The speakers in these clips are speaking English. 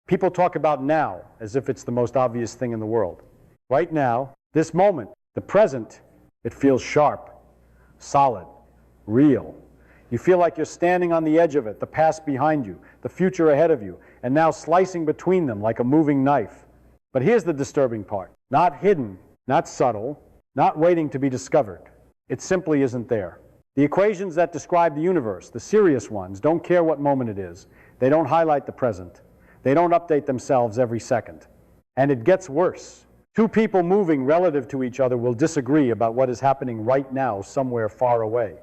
People talk about now as if it's the most obvious thing in the world. Right now, this moment, the present, it feels sharp, solid, real. You feel like you're standing on the edge of it, the past behind you, the future ahead of you, and now slicing between them like a moving knife. But here's the disturbing part. Not hidden, not subtle, not waiting to be discovered. It simply isn't there. The equations that describe the universe, the serious ones, don't care what moment it is. They don't highlight the present. They don't update themselves every second. And it gets worse. Two people moving relative to each other will disagree about what is happening right now somewhere far away.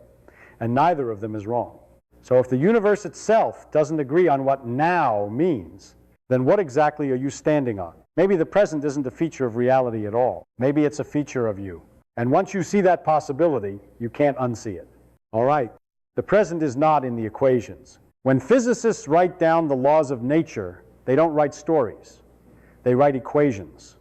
And neither of them is wrong. So if the universe itself doesn't agree on what now means, then what exactly are you standing on? Maybe the present isn't a feature of reality at all. Maybe it's a feature of you. And once you see that possibility, you can't unsee it. All right, the present is not in the equations. When physicists write down the laws of nature, they don't write stories. They write equations.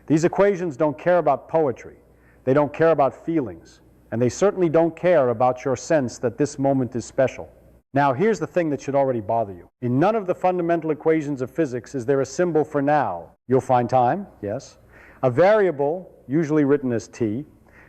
These equations don't care about poetry. They don't care about feelings. And they certainly don't care about your sense that this moment is special. Now, here's the thing that should already bother you. In none of the fundamental equations of physics is there a symbol for now. You'll find time, yes. A variable, usually written as t,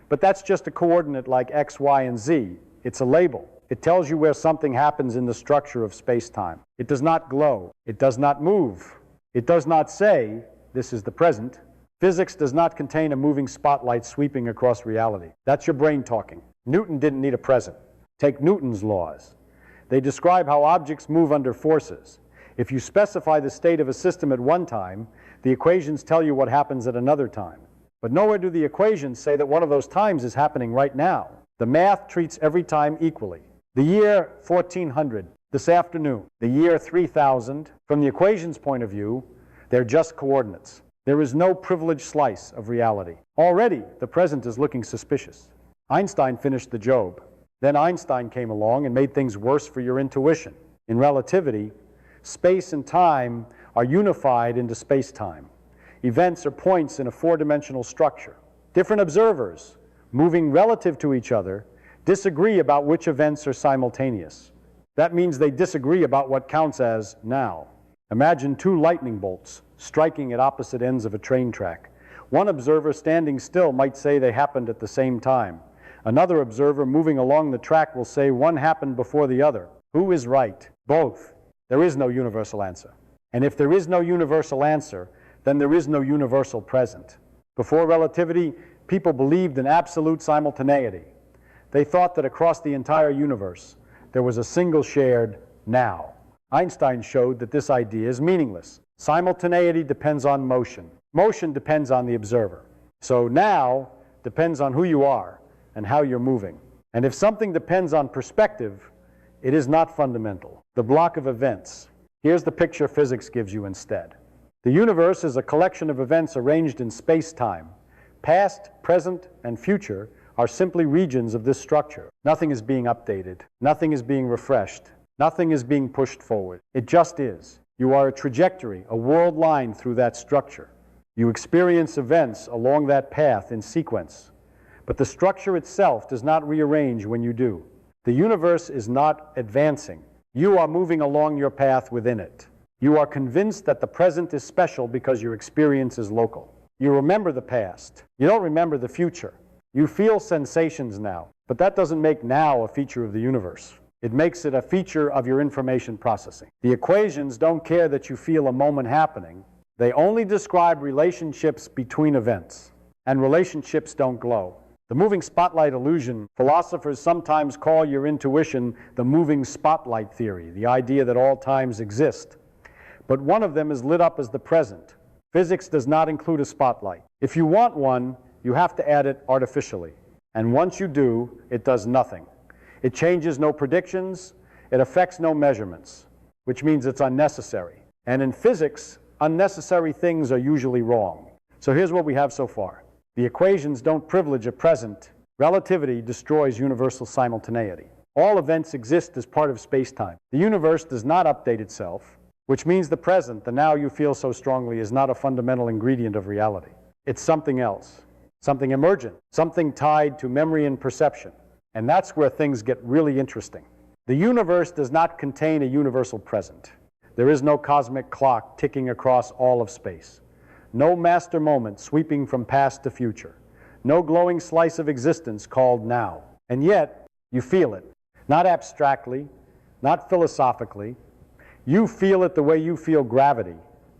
but that's just a coordinate like x, y, and z. It's a label. It tells you where something happens in the structure of space-time. It does not glow. It does not move. It does not say, this is the present. Physics does not contain a moving spotlight sweeping across reality. That's your brain talking. Newton didn't need a present. Take Newton's laws. They describe how objects move under forces. If you specify the state of a system at one time, the equations tell you what happens at another time. But nowhere do the equations say that one of those times is happening right now. The math treats every time equally. The year 1400, this afternoon, the year 3000, from the equations' point of view, they're just coordinates. There is no privileged slice of reality. Already, the present is looking suspicious. Einstein finished the Job. Then Einstein came along and made things worse for your intuition. In relativity, space and time are unified into space-time. Events are points in a four-dimensional structure. Different observers, moving relative to each other, disagree about which events are simultaneous. That means they disagree about what counts as now. Imagine two lightning bolts striking at opposite ends of a train track. One observer standing still might say they happened at the same time. Another observer moving along the track will say one happened before the other. Who is right? Both. There is no universal answer. And if there is no universal answer, then there is no universal present. Before relativity, people believed in absolute simultaneity. They thought that across the entire universe, there was a single shared now. Einstein showed that this idea is meaningless. Simultaneity depends on motion. Motion depends on the observer. So now depends on who you are and how you're moving. And if something depends on perspective, it is not fundamental. The block of events. Here's the picture physics gives you instead. The universe is a collection of events arranged in space-time. Past, present, and future are simply regions of this structure. Nothing is being updated. Nothing is being refreshed. Nothing is being pushed forward. It just is. You are a trajectory, a world line through that structure. You experience events along that path in sequence. But the structure itself does not rearrange when you do. The universe is not advancing. You are moving along your path within it. You are convinced that the present is special because your experience is local. You remember the past. You don't remember the future. You feel sensations now, but that doesn't make now a feature of the universe. It makes it a feature of your information processing. The equations don't care that you feel a moment happening. They only describe relationships between events, and relationships don't glow. The moving spotlight illusion, philosophers sometimes call your intuition the moving spotlight theory, the idea that all times exist. But one of them is lit up as the present. Physics does not include a spotlight. If you want one, you have to add it artificially. And once you do, it does nothing. It changes no predictions, it affects no measurements, which means it's unnecessary. And in physics, unnecessary things are usually wrong. So here's what we have so far. The equations don't privilege a present. Relativity destroys universal simultaneity. All events exist as part of space-time. The universe does not update itself, which means the present, the now you feel so strongly, is not a fundamental ingredient of reality. It's something else, something emergent, something tied to memory and perception. And that's where things get really interesting. The universe does not contain a universal present. There is no cosmic clock ticking across all of space. No master moment sweeping from past to future. No glowing slice of existence called now. And yet, you feel it. Not abstractly, not philosophically. You feel it the way you feel gravity.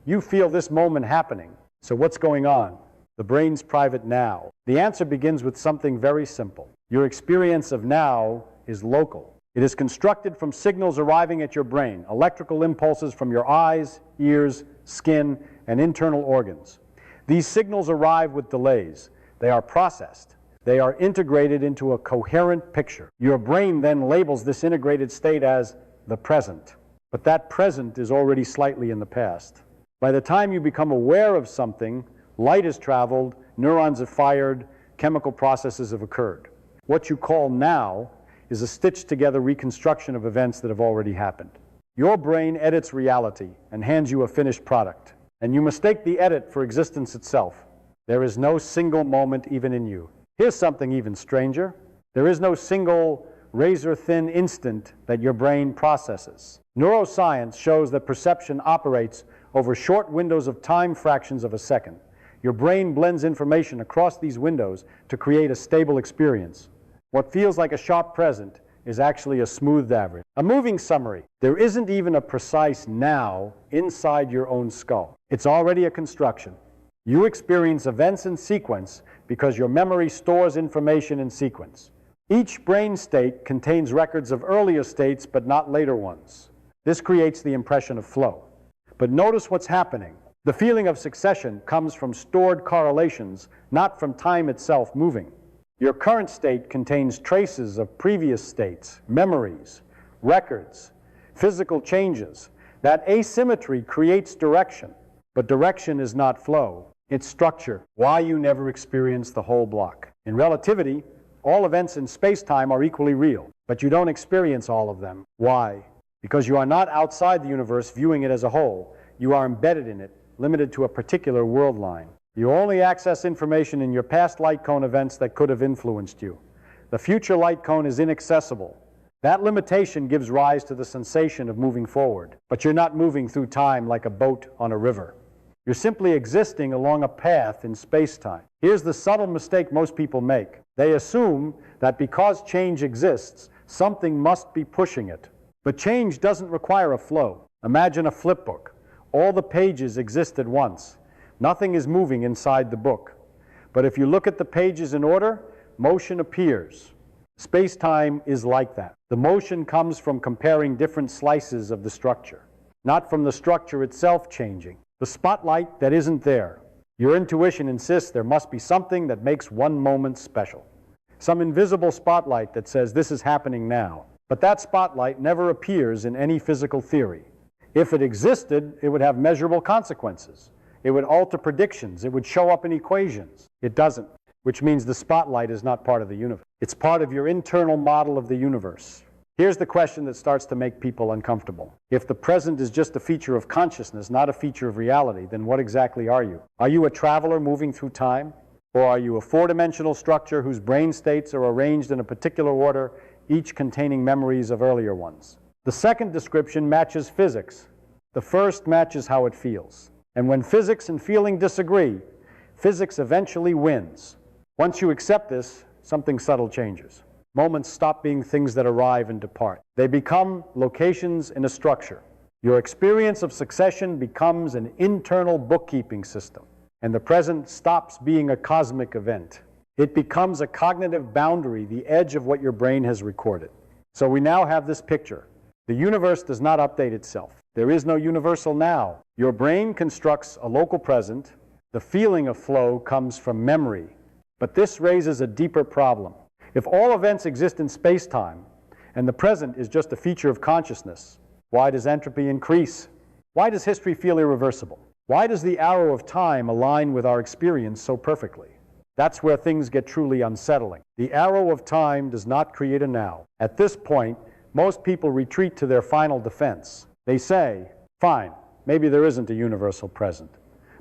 You feel this moment happening. So what's going on? The brain's private now. The answer begins with something very simple. Your experience of now is local. It is constructed from signals arriving at your brain, electrical impulses from your eyes, ears, skin, and internal organs. These signals arrive with delays. They are processed. They are integrated into a coherent picture. Your brain then labels this integrated state as the present. But that present is already slightly in the past. By the time you become aware of something, light has traveled, neurons have fired, chemical processes have occurred. What you call now is a stitched-together reconstruction of events that have already happened. Your brain edits reality and hands you a finished product, and you mistake the edit for existence itself. There is no single moment even in you. Here's something even stranger. There is no single razor-thin instant that your brain processes. Neuroscience shows that perception operates over short windows of time fractions of a second. Your brain blends information across these windows to create a stable experience. What feels like a sharp present is actually a smoothed average. A moving summary. There isn't even a precise now inside your own skull. It's already a construction. You experience events in sequence because your memory stores information in sequence. Each brain state contains records of earlier states but not later ones. This creates the impression of flow. But notice what's happening. The feeling of succession comes from stored correlations, not from time itself moving. Your current state contains traces of previous states, memories, records, physical changes. That asymmetry creates direction, but direction is not flow. It's structure. Why you never experience the whole block. In relativity, all events in space-time are equally real, but you don't experience all of them. Why? Because you are not outside the universe viewing it as a whole. You are embedded in it, limited to a particular world line. You only access information in your past light cone events that could have influenced you. The future light cone is inaccessible. That limitation gives rise to the sensation of moving forward. But you're not moving through time like a boat on a river. You're simply existing along a path in space-time. Here's the subtle mistake most people make. They assume that because change exists, something must be pushing it. But change doesn't require a flow. Imagine a flip book. All the pages exist at once. Nothing is moving inside the book. But if you look at the pages in order, motion appears. Space-time is like that. The motion comes from comparing different slices of the structure, not from the structure itself changing. The spotlight that isn't there. Your intuition insists there must be something that makes one moment special. Some invisible spotlight that says this is happening now. But that spotlight never appears in any physical theory. If it existed, it would have measurable consequences. It would alter predictions. It would show up in equations. It doesn't, which means the spotlight is not part of the universe. It's part of your internal model of the universe. Here's the question that starts to make people uncomfortable. If the present is just a feature of consciousness, not a feature of reality, then what exactly are you? Are you a traveler moving through time? Or are you a four-dimensional structure whose brain states are arranged in a particular order, each containing memories of earlier ones? The second description matches physics. The first matches how it feels. And when physics and feeling disagree, physics eventually wins. Once you accept this, something subtle changes. Moments stop being things that arrive and depart. They become locations in a structure. Your experience of succession becomes an internal bookkeeping system, and the present stops being a cosmic event. It becomes a cognitive boundary, the edge of what your brain has recorded. So we now have this picture. The universe does not update itself. There is no universal now. Your brain constructs a local present. The feeling of flow comes from memory. But this raises a deeper problem. If all events exist in space-time, and the present is just a feature of consciousness, why does entropy increase? Why does history feel irreversible? Why does the arrow of time align with our experience so perfectly? That's where things get truly unsettling. The arrow of time does not create a now. At this point, most people retreat to their final defense. They say, fine, maybe there isn't a universal present.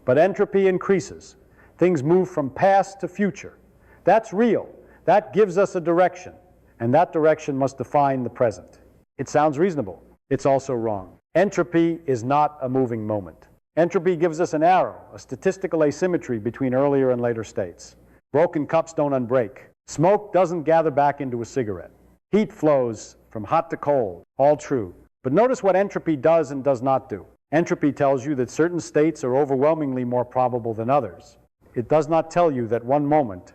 But entropy increases. Things move from past to future. That's real. That gives us a direction. And that direction must define the present. It sounds reasonable. It's also wrong. Entropy is not a moving moment. Entropy gives us an arrow, a statistical asymmetry between earlier and later states. Broken cups don't unbreak. Smoke doesn't gather back into a cigarette. Heat flows from hot to cold, all true. But notice what entropy does and does not do. Entropy tells you that certain states are overwhelmingly more probable than others. It does not tell you that one moment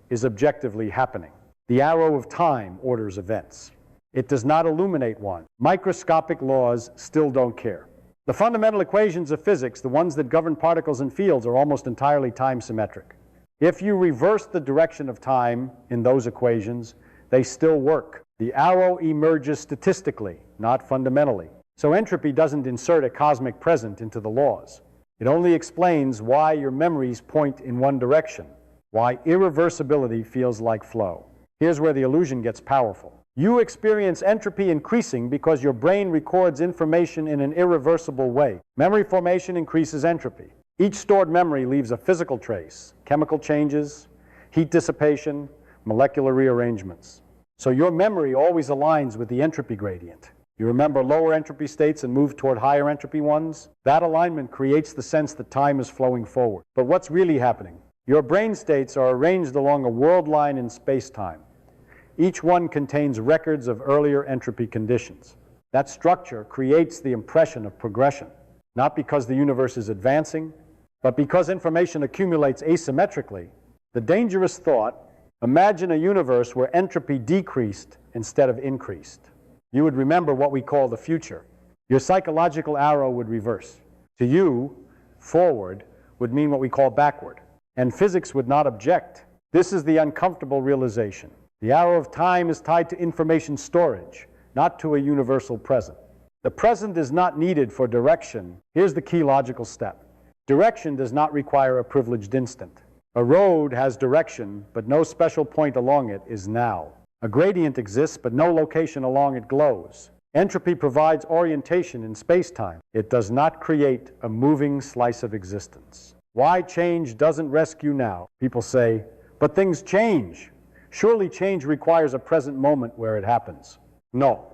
is objectively happening. The arrow of time orders events. It does not illuminate one. Microscopic laws still don't care. The fundamental equations of physics, the ones that govern particles and fields, are almost entirely time symmetric. If you reverse the direction of time in those equations, they still work. The arrow emerges statistically, not fundamentally. So entropy doesn't insert a cosmic present into the laws. It only explains why your memories point in one direction, why irreversibility feels like flow. Here's where the illusion gets powerful. You experience entropy increasing because your brain records information in an irreversible way. Memory formation increases entropy. Each stored memory leaves a physical trace, chemical changes, heat dissipation, molecular rearrangements. So your memory always aligns with the entropy gradient. You remember lower entropy states and move toward higher entropy ones? That alignment creates the sense that time is flowing forward. But what's really happening? Your brain states are arranged along a world line in space-time. Each one contains records of earlier entropy conditions. That structure creates the impression of progression, not because the universe is advancing, but because information accumulates asymmetrically. The dangerous thought: imagine a universe where entropy decreased instead of increased. You would remember what we call the future. Your psychological arrow would reverse. To you, forward would mean what we call backward. And physics would not object. This is the uncomfortable realization. The arrow of time is tied to information storage, not to a universal present. The present is not needed for direction. Here's the key logical step. Direction does not require a privileged instant. A road has direction, but no special point along it is now. A gradient exists, but no location along it glows. Entropy provides orientation in space-time. It does not create a moving slice of existence. Why change doesn't rescue now? People say, but things change. Surely change requires a present moment where it happens. No.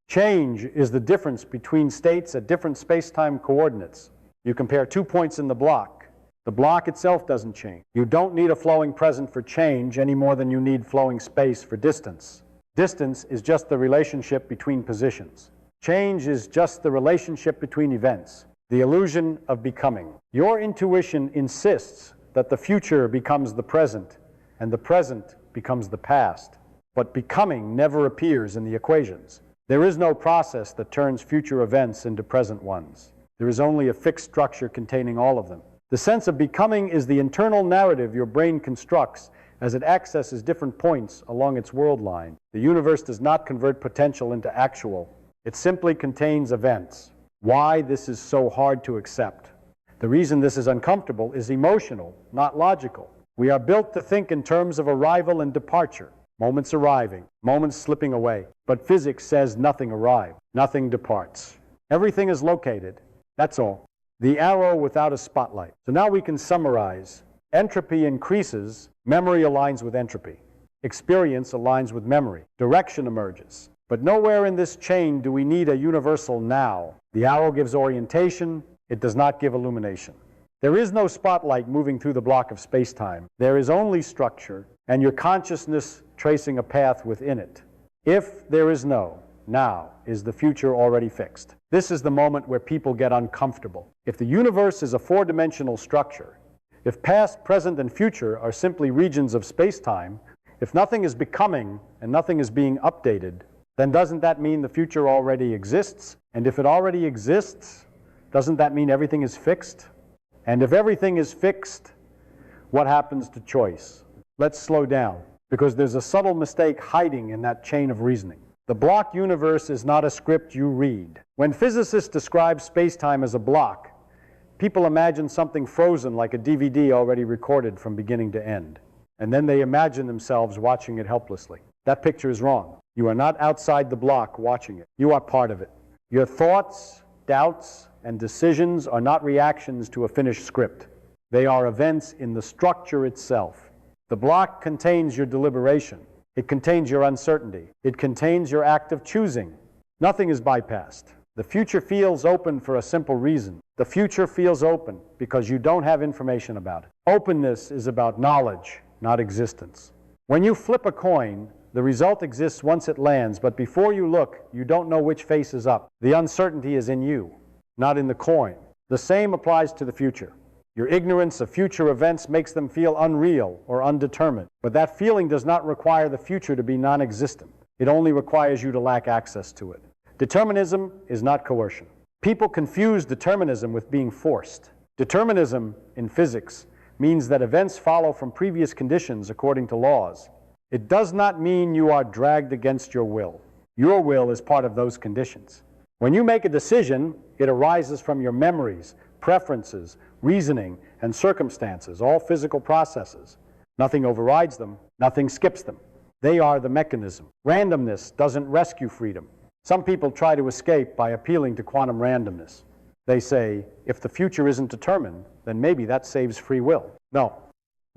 Change is the difference between states at different space-time coordinates. You compare 2 points in the block. The block itself doesn't change. You don't need a flowing present for change any more than you need flowing space for distance. Distance is just the relationship between positions. Change is just the relationship between events, the illusion of becoming. Your intuition insists that the future becomes the present and the present becomes the past. But becoming never appears in the equations. There is no process that turns future events into present ones. There is only a fixed structure containing all of them. The sense of becoming is the internal narrative your brain constructs as it accesses different points along its world line. The universe does not convert potential into actual. It simply contains events. Why this is so hard to accept? The reason this is uncomfortable is emotional, not logical. We are built to think in terms of arrival and departure. Moments arriving, moments slipping away. But physics says nothing arrives, nothing departs. Everything is located. That's all. The arrow without a spotlight. So now we can summarize. Entropy increases, memory aligns with entropy. Experience aligns with memory. Direction emerges. But nowhere in this chain do we need a universal now. The arrow gives orientation, it does not give illumination. There is no spotlight moving through the block of space-time. There is only structure, and your consciousness tracing a path within it. If there is no now, is the future already fixed? This is the moment where people get uncomfortable. If the universe is a four-dimensional structure, if past, present, and future are simply regions of space-time, if nothing is becoming and nothing is being updated, then doesn't that mean the future already exists? And if it already exists, doesn't that mean everything is fixed? And if everything is fixed, what happens to choice? Let's slow down, because there's a subtle mistake hiding in that chain of reasoning. The block universe is not a script you read. When physicists describe space-time as a block, people imagine something frozen like a DVD already recorded from beginning to end. And then they imagine themselves watching it helplessly. That picture is wrong. You are not outside the block watching it. You are part of it. Your thoughts, doubts, and decisions are not reactions to a finished script. They are events in the structure itself. The block contains your deliberation. It contains your uncertainty. It contains your act of choosing. Nothing is bypassed. The future feels open for a simple reason. The future feels open because you don't have information about it. Openness is about knowledge, not existence. When you flip a coin, the result exists once it lands, but before you look, you don't know which face is up. The uncertainty is in you, not in the coin. The same applies to the future. Your ignorance of future events makes them feel unreal or undetermined. But that feeling does not require the future to be non-existent. It only requires you to lack access to it. Determinism is not coercion. People confuse determinism with being forced. Determinism in physics means that events follow from previous conditions according to laws. It does not mean you are dragged against your will. Your will is part of those conditions. When you make a decision, it arises from your memories, preferences, reasoning, and circumstances, all physical processes. Nothing overrides them, nothing skips them. They are the mechanism. Randomness doesn't rescue freedom. Some people try to escape by appealing to quantum randomness. They say, if the future isn't determined, then maybe that saves free will. No,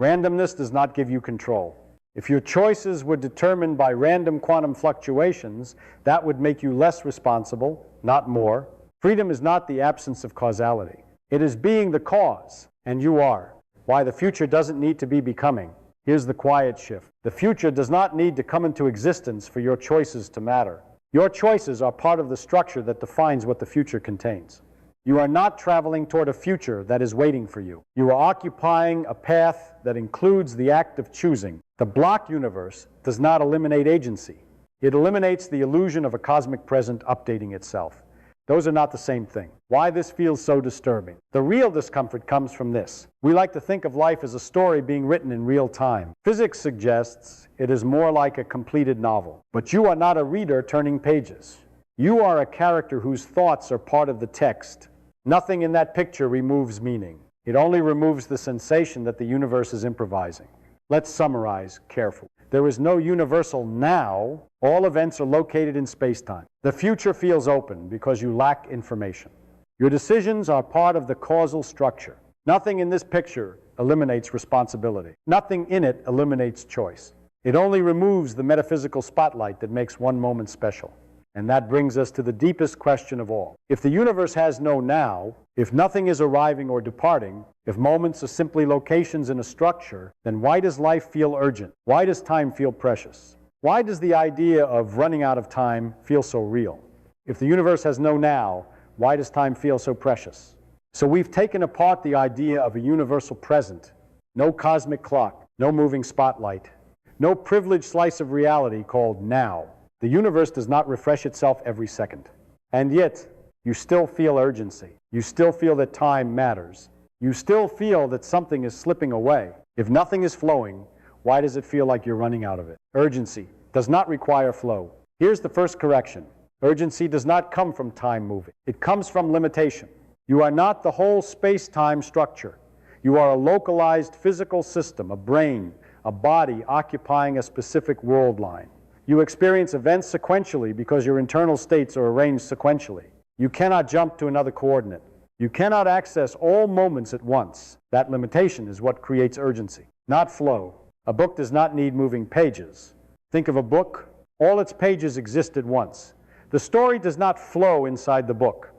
randomness does not give you control. If your choices were determined by random quantum fluctuations, that would make you less responsible, not more. Freedom is not the absence of causality. It is being the cause, and you are. Why the future doesn't need to be becoming. Here's the quiet shift. The future does not need to come into existence for your choices to matter. Your choices are part of the structure that defines what the future contains. You are not traveling toward a future that is waiting for you. You are occupying a path that includes the act of choosing. The block universe does not eliminate agency. It eliminates the illusion of a cosmic present updating itself. Those are not the same thing. Why this feels so disturbing? The real discomfort comes from this. We like to think of life as a story being written in real time. Physics suggests it is more like a completed novel. But you are not a reader turning pages. You are a character whose thoughts are part of the text. Nothing in that picture removes meaning. It only removes the sensation that the universe is improvising. Let's summarize carefully. There is no universal now. All events are located in space-time. The future feels open because you lack information. Your decisions are part of the causal structure. Nothing in this picture eliminates responsibility. Nothing in it eliminates choice. It only removes the metaphysical spotlight that makes one moment special. And that brings us to the deepest question of all. If the universe has no now, if nothing is arriving or departing, if moments are simply locations in a structure, then why does life feel urgent? Why does time feel precious? Why does the idea of running out of time feel so real? If the universe has no now, why does time feel so precious? So we've taken apart the idea of a universal present. No cosmic clock, no moving spotlight, no privileged slice of reality called now. The universe does not refresh itself every second. And yet, you still feel urgency. You still feel that time matters. You still feel that something is slipping away. If nothing is flowing, why does it feel like you're running out of it? Urgency does not require flow. Here's the first correction. Urgency does not come from time moving. It comes from limitation. You are not the whole space-time structure. You are a localized physical system, a brain, a body occupying a specific world line. You experience events sequentially because your internal states are arranged sequentially. You cannot jump to another coordinate. You cannot access all moments at once. That limitation is what creates urgency, not flow. A book does not need moving pages. Think of a book. All its pages exist at once. The story does not flow inside the book.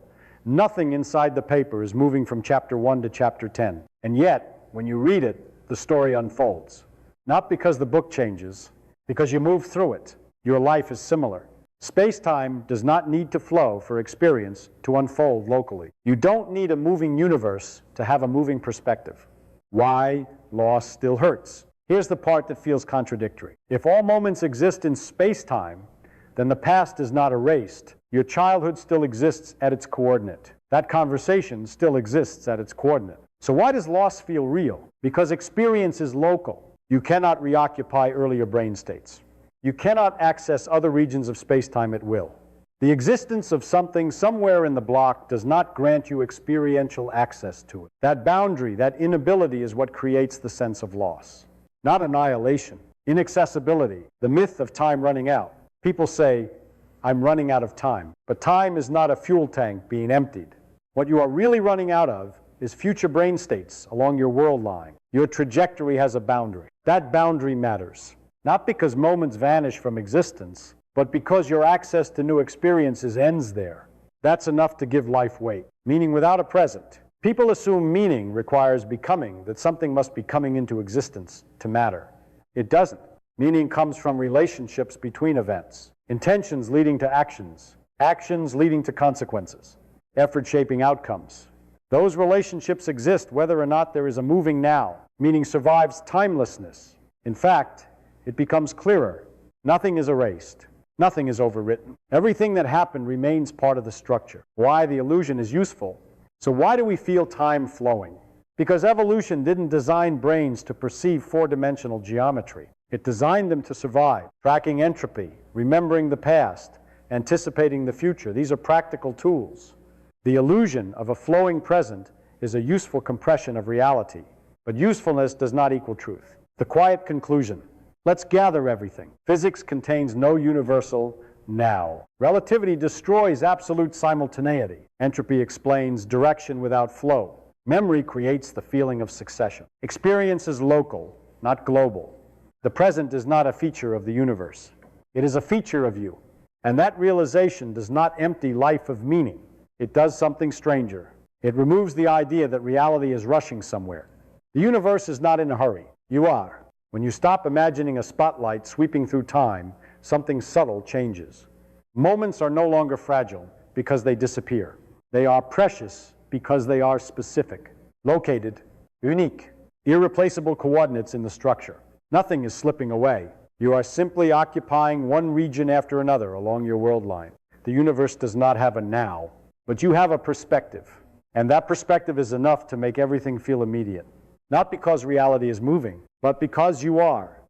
Nothing inside the paper is moving from chapter 1 to chapter 10. And yet, when you read it, the story unfolds. Not because the book changes, because you move through it. Your life is similar. Space-time does not need to flow for experience to unfold locally. You don't need a moving universe to have a moving perspective. Why loss still hurts? Here's the part that feels contradictory. If all moments exist in space-time, then the past is not erased. Your childhood still exists at its coordinate. That conversation still exists at its coordinate. So why does loss feel real? Because experience is local. You cannot reoccupy earlier brain states. You cannot access other regions of space-time at will. The existence of something somewhere in the block does not grant you experiential access to it. That boundary, that inability is what creates the sense of loss. Not annihilation, inaccessibility, the myth of time running out. People say, I'm running out of time. But time is not a fuel tank being emptied. What you are really running out of is future brain states along your world line. Your trajectory has a boundary. That boundary matters. Not because moments vanish from existence, but because your access to new experiences ends there. That's enough to give life weight. Meaning without a present. People assume meaning requires becoming, that something must be coming into existence to matter. It doesn't. Meaning comes from relationships between events, intentions leading to actions, actions leading to consequences, effort shaping outcomes. Those relationships exist whether or not there is a moving now, meaning survives timelessness. In fact, it becomes clearer. Nothing is erased. Nothing is overwritten. Everything that happened remains part of the structure. Why the illusion is useful. So why do we feel time flowing? Because evolution didn't design brains to perceive four-dimensional geometry. It designed them to survive, tracking entropy, remembering the past, anticipating the future. These are practical tools. The illusion of a flowing present is a useful compression of reality. But usefulness does not equal truth. The quiet conclusion. Let's gather everything. Physics contains no universal now. Relativity destroys absolute simultaneity. Entropy explains direction without flow. Memory creates the feeling of succession. Experience is local, not global. The present is not a feature of the universe. It is a feature of you. And that realization does not empty life of meaning. It does something stranger. It removes the idea that reality is rushing somewhere. The universe is not in a hurry. You are. When you stop imagining a spotlight sweeping through time, something subtle changes. Moments are no longer fragile because they disappear. They are precious because they are specific, located, unique, irreplaceable coordinates in the structure. Nothing is slipping away. You are simply occupying one region after another along your world line. The universe does not have a now, but you have a perspective. And that perspective is enough to make everything feel immediate. Not because reality is moving, but because you are.